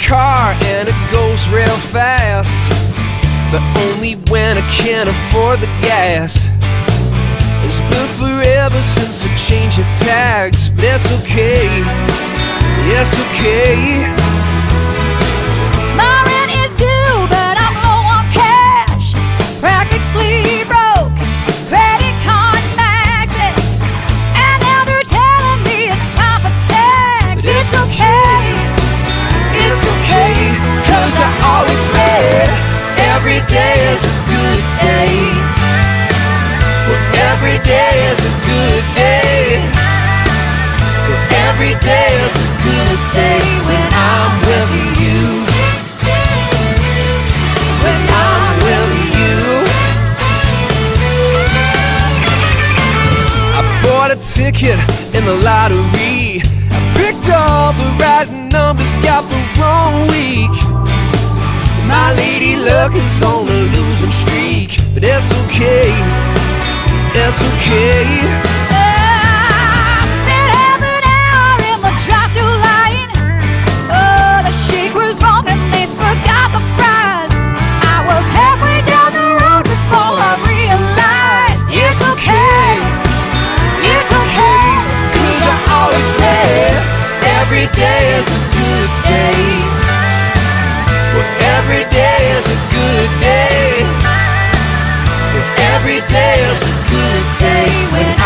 car and it goes real fast, but only when I can't afford the gas. It's been forever since I changed your tags, but it's okay, it's okay. My rent is due, but I'm low on cash. Practically broke, credit card maxing, and now they're telling me it's time for tax. It's okay, it's okay, 'cause I always say every day is a good day. Well, every day is a good day. Well, every day is a good day when I'm with you. When I'm with you. I bought a ticket in the lottery. I picked all the right numbers, got the wrong week. My lady luck is on a losing streak, but it's okay, it's okay. I spent half an hour in the drive-thru line. Oh, the shake was wrong and they forgot the fries. I was halfway down the road before I realized it's okay, it's okay, 'Cause I always say every day is a good day. Well, every day is a good day. every day is a good day when